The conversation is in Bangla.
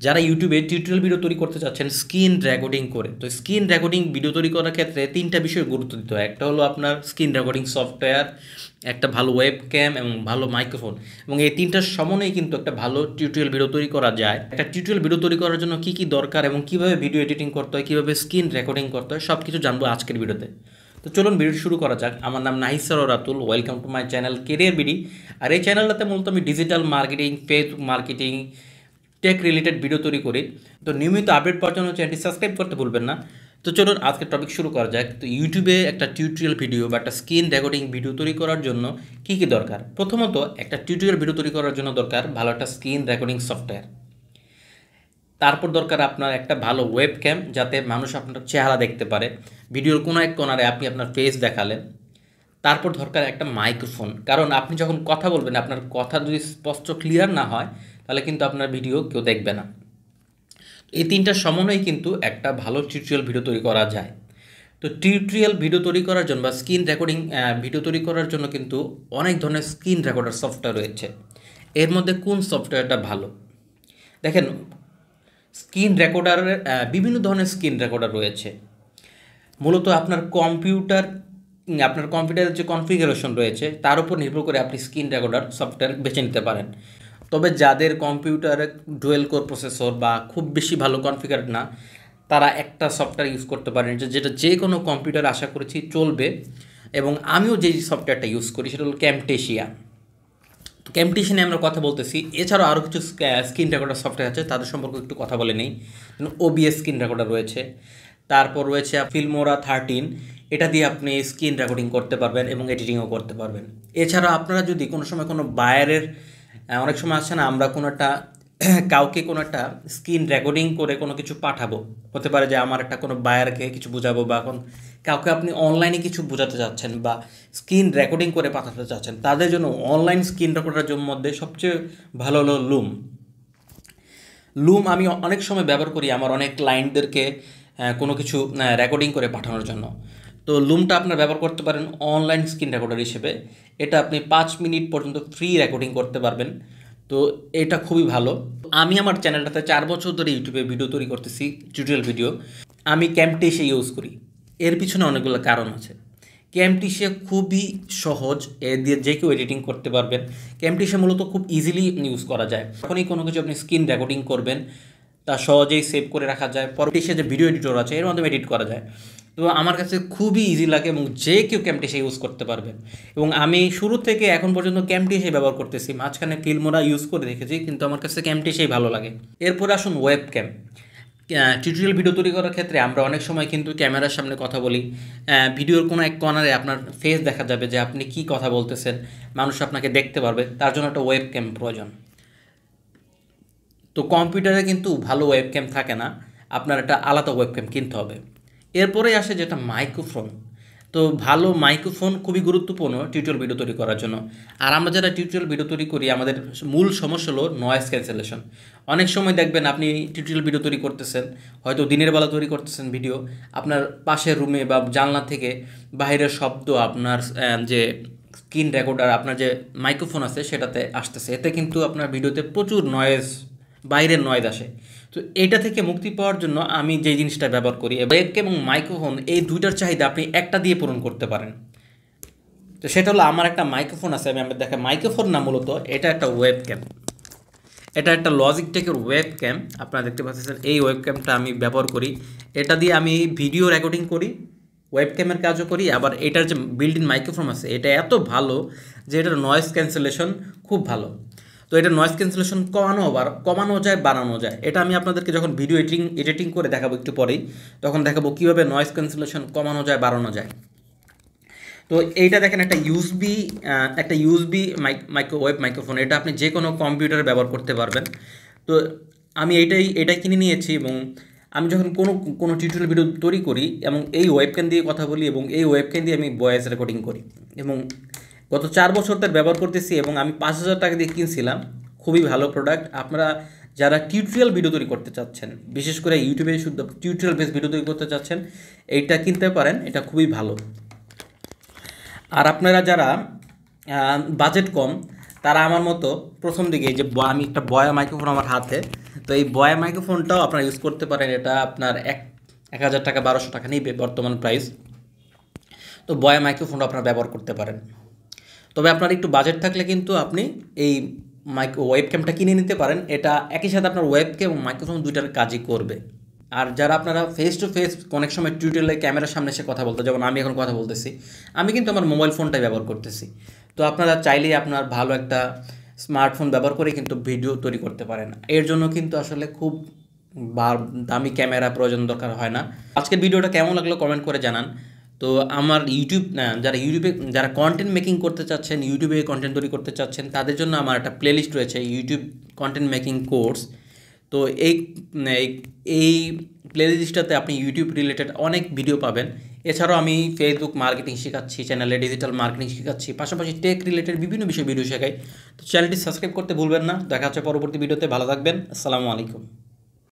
যারা ইউটিউবে টিউটোরিয়াল ভিডিও তৈরি করতে চাচ্ছেন স্ক্রিন রেকর্ডিং করে, তো স্ক্রিন রেকর্ডিং ভিডিও তৈরি করার ক্ষেত্রে তিনটা বিষয় গুরুত্ব দিতে হয়। একটা হলো আপনার স্ক্রিন রেকর্ডিং সফটওয়্যার, একটা ভালো ওয়েব ক্যাম এবং ভালো মাইক্রোফোন, এবং এই তিনটার সমন্বয়ে কিন্তু একটা ভালো টিউটোরিয়াল ভিডিও তৈরি করা যায়। একটা টিউটোরিয়াল ভিডিও তৈরি করার জন্য কী কী দরকার এবং কীভাবে ভিডিও এডিটিং করতে হয়, কীভাবে স্ক্রিন রেকর্ডিং করতে হয়, সব কিছু জানবো আজকের ভিডিওতে। তো চলুন ভিডিও শুরু করা যাক। আমার নাম Nahisar Ratul, welcome to my channel career BD. আর এই চ্যানেলটাতে মূলত আমি digital marketing, Facebook marketing, tech related video তৈরি করি। তো নিয়মিত আপডেট পাওয়ার জন্য চ্যানেলটি সাবস্ক্রাইব করতে ভুলবেন না। তো চলুন আজকের টপিক শুরু করা যাক। তো ইউটিউবে একটা টিউটোরিয়াল ভিডিও বা একটা স্ক্রিন রেকর্ডিং ভিডিও তৈরি করার জন্য কী কী দরকার? প্রথমত, একটা টিউটোরিয়াল ভিডিও তৈরি করার জন্য দরকার ভালো একটা স্ক্রিন রেকর্ডিং সফটওয়্যার। তারপর দরকার আপনার একটা ভালো ওয়েব ক্যাম, যাতে মানুষ আপনার চেহারা দেখতে পারে। ভিডিওর কোনো এক কোণারে আপনি আপনার ফেস দেখালেন। তারপর দরকার একটা মাইক্রোফোন, কারণ আপনি যখন কথা বলবেন আপনার কথা যদি স্পষ্ট ক্লিয়ার না হয় তাহলে কিন্তু আপনার ভিডিও কেউ দেখবে না। এই তিনটার সমন্বয়ে কিন্তু একটা ভালো টিউটোরিয়াল ভিডিও তৈরি করা যায়। তো টিউটোরিয়াল ভিডিও তৈরি করার জন্য বা স্ক্রিন রেকর্ডিং ভিডিও তৈরি করার জন্য কিন্তু অনেক ধরনের স্ক্রিন রেকর্ডার সফটওয়্যার রয়েছে। এর মধ্যে কোন সফটওয়্যারটা ভালো? দেখেন, স্ক্রিন রেকর্ডারের বিভিন্ন ধরনের স্ক্রিন রেকর্ডার রয়েছে। মূলত আপনার কম্পিউটারের যে কনফিগারেশন রয়েছে তার উপর নির্ভর করে আপনি স্ক্রিন রেকর্ডার সফটওয়্যার বেছে নিতে পারেন। তবে যাদের কম্পিউটারে ডুয়েল কোর প্রসেসর বা খুব বেশি ভালো কনফিগার না, তারা একটা সফটওয়্যার ইউজ করতে পারেন যেটা যে কোনো কম্পিউটার আশা করেছি চলবে। এবং আমিও যেই সফটওয়্যারটা ইউজ করি সেটা হলো ক্যামটেশিয়া। তো ক্যামটেশিয়া নিয়ে আমরা কথা বলতেছি। এছাড়াও আরও কিছু স্ক্রিন রেকর্ডার সফটওয়্যার আছে, তাদের সম্পর্কে একটু কথা বলে নেই। ওবিএস স্ক্রিন রেকর্ডার রয়েছে, তারপর রয়েছে ফিল্মোরা 13, এটা দিয়ে আপনি স্ক্রিন রেকর্ডিং করতে পারবেন এবং এডিটিংও করতে পারবেন। এছাড়া আপনারা যদি কোনো সময় কোনো বায়ারের, অনেক সময় আসছে না, আমরা কোনো একটা কাউকে কোনো একটা স্ক্রিন রেকর্ডিং করে কোনো কিছু পাঠাবো, হতে পারে যে আমার একটা কোনো বায়ারকে কিছু বোঝাবো, বা এখন কাউকে আপনি অনলাইনে কিছু বোঝাতে চাচ্ছেন বা স্ক্রিন রেকর্ডিং করে পাঠাতে চাচ্ছেন, তাদের জন্য অনলাইন স্ক্রিন রেকর্ডারের মধ্যে সবচেয়ে ভালো হলো লুম। আমি অনেক সময় ব্যবহার করি আমার অনেক ক্লায়েন্টদেরকে কোনো কিছু রেকর্ডিং করে পাঠানোর জন্য। তো লুমটা আপনার ব্যবহার করতে পারেন অনলাইন স্ক্রিন রেকর্ডার হিসেবে। এটা আপনি 5 মিনিট পর্যন্ত ফ্রি রেকর্ডিং করতে পারবেন। তো এটা খুবই ভালো। আমি আমার চ্যানেলটাতে 4 বছর ধরে ইউটিউবে ভিডিও তৈরি করতেছি, টিউটোরিয়াল ভিডিও। আমি ক্যামটেশিয়া ইউজ করি। এর পিছনে অনেকগুলো কারণ আছে। ক্যামটেশিয়া খুবই সহজ, এ দিয়ে যে কেউ এডিটিং করতে পারবেন। ক্যামটেশিয়া মূলত খুব ইজিলি ইউজ করা যায়। যখনই কোনো কিছু আপনি স্ক্রিন রেকর্ডিং করবেন তা সহজেই সেভ করে রাখা যায়। পরবর্তী যে ভিডিও এডিটর আছে এর মাধ্যমে এডিট করা যায়। তো আমার কাছে খুবই ইজি লাগে এবং যে কেউ ক্যামটেশিয়া ইউজ করতে পারবেন। এবং আমি শুরু থেকে এখন পর্যন্ত ক্যামটেশিয়া ব্যবহার করতেছি। মাঝখানে ফিল্মোরা ইউজ করে দেখেছি, কিন্তু আমার কাছে ক্যামটেশিয়াই ভালো লাগে। এরপরে আসুন ওয়েব ক্যাম। টিউটোরিয়াল ভিডিও তৈরি করার ক্ষেত্রে আমরা অনেক সময় কিন্তু ক্যামেরার সামনে কথা বলি। ভিডিওর কোনো এক কর্নারে আপনার ফেস দেখা যাবে যে আপনি কি কথা বলতেছেন, মানুষ আপনাকে দেখতে পারবে। তার জন্য একটা ওয়েব ক্যাম প্রয়োজন। তো কম্পিউটারে কিন্তু ভালো ওয়েব ক্যাম থাকে না, আপনার একটা আলাদা ওয়েব ক্যাম কিনতে হবে। এরপরে আসে যেটা মাইক্রোফোন। তো ভালো মাইক্রোফোন খুবই গুরুত্বপূর্ণ টিউটোরিয়াল ভিডিও তৈরি করার জন্য। আর আমরা যারা টিউটোরিয়াল ভিডিও তৈরি করি আমাদের মূল সমস্যা হলো নয়েজ ক্যান্সেলেশন। অনেক সময় দেখবেন আপনি টিউটোরিয়াল ভিডিও তৈরি করতেছেন, হয়তো দিনের বেলা তৈরি করতেছেন ভিডিও, আপনার পাশের রুমে বা জানলা থেকে বাইরের শব্দ আপনার যে স্ক্রিন রেকর্ডার, আপনার যে মাইক্রোফোন আছে সেটাতে আসতেছে। এতে কিন্তু আপনার ভিডিওতে প্রচুর নয়েজ, বাইরের নয়েজ আসে। তো এইটা থেকে মুক্তি পাওয়ার জন্য আমি যে জিনিসটা ব্যবহার করি, ওয়েবক্যাম এবং মাইক্রোফোন, এই দুইটার চাহিদা আপনি একটা দিয়ে পূরণ করতে পারেন। তো সেটা হলো আমার একটা মাইক্রোফোন আছে, আমি দেখা মাইক্রোফোন না, মূলত এটা একটা ওয়েবক্যাম। এটা একটা লজিকটেকের ওয়েবক্যাম, আপনারা দেখতে পাচ্ছেন। এই ওয়েবক্যামটা আমি ব্যবহার করি। এটা দিয়ে আমি ভিডিও রেকর্ডিং করি, ওয়েবক্যামের কাজও করি। আবার এটার যে বিল্ট ইন মাইক্রোফোন আছে এটা এত ভালো যে এটার নয়েজ ক্যান্সেলেশন খুব ভালো। তো এটা নয়েজ ক্যান্সেলেশন কমানো যায়, বাড়ানো যায়। এটা আমি আপনাদেরকে যখন ভিডিও এডিটিং করে দেখাবো একটু পরেই, তখন দেখাবো কীভাবে নয়েজ ক্যান্সেলেশন কমানো যায়, বাড়ানো যায়। তো এইটা দেখেন একটা ইউএসবি মাইক্রোওয়েভ মাইক্রোফোন। এটা আপনি যে কোনো কম্পিউটারে ব্যবহার করতে পারবেন। তো আমি এটাই কিনে নিয়েছি, এবং আমি যখন কোনো টিউটোরিয়াল ভিডিও তৈরি করি এবং এই ওয়েবক্যাম দিয়ে কথা বলি এবং এই ওয়েবক্যাম দিয়ে আমি ভয়েস রেকর্ডিং করি, এবং গত 4 বছর তার ব্যবহার করতেছি, এবং আমি 5,000 টাকা দিয়ে কিনছিলাম। খুবই ভালো প্রোডাক্ট। আপনারা যারা টিউটোরিয়াল ভিডিও তৈরি করতে চাচ্ছেন, বিশেষ করে ইউটিউবে শুধু টিউটোরিয়াল বেস ভিডিও তৈরি করতে চাচ্ছেন, এইটা কিনতে পারেন, এটা খুবই ভালো। আর আপনারা যারা বাজেট কম, তারা আমার মতো প্রথম দিকে যে আমি একটা বয়া মাইক্রোফোন আমার হাতে, তো এই বয়া মাইক্রোফোনটাও আপনারা ইউজ করতে পারেন, এটা আপনার 1,000 টাকা 1,200 টাকা নিবে বর্তমান প্রাইস। তো বয়া মাইক্রোফোনটা আপনারা ব্যবহার করতে পারেন। তবে আপনার একটু বাজেট থাকলে কিন্তু আপনি এই ওয়েবক্যামটা কিনে নিতে পারেন, এটা একই সাথে আপনার ওয়েবক্যাম এবং মাইক্রোফোন দুইটার কাজই করবে। আর যারা আপনারা ফেস টু ফেস অনেক সময় টিউটোরিয়ালে ক্যামেরার সামনে এসে কথা বলতে, যেমন আমি এখন কথা বলতেছি, আমি কিন্তু আমার মোবাইল ফোনটাই ব্যবহার করতেছি। তো আপনারা চাইলেই আপনার ভালো একটা স্মার্টফোন ব্যবহার করে কিন্তু ভিডিও তৈরি করতে পারেন। এর জন্য কিন্তু আসলে খুব দামি ক্যামেরা প্রয়োজন দরকার হয় না। আজকের ভিডিওটা কেমন লাগলো কমেন্ট করে জানান। তো আমার ইউটিউবে যারা কন্টেন্ট মেকিং করতে চাচ্ছেন, ইউটিউবে কন্টেন্ট তৈরি করতে চাচ্ছেন, তাদের জন্য আমার একটা প্লেলিস্ট রয়েছে, ইউটিউব কন্টেন্ট মেকিং কোর্স। তো এই এই প্লেলিস্টটাতে আপনি ইউটিউব রিলেটেড অনেক ভিডিও পাবেন। এছাড়াও আমি ফেসবুক মার্কেটিং শেখাচ্ছি, চ্যানেলে ডিজিটাল মার্কেটিং শেখাচ্ছি, পাশাপাশি টেক রিলেটেড বিভিন্ন বিষয়ে ভিডিও শেখাই। তো চ্যানেলটি সাবস্ক্রাইব করতে ভুলবেন না। দেখা হচ্ছে পরবর্তী ভিডিওতে। ভালো থাকবেন। আসসালামু আলাইকুম।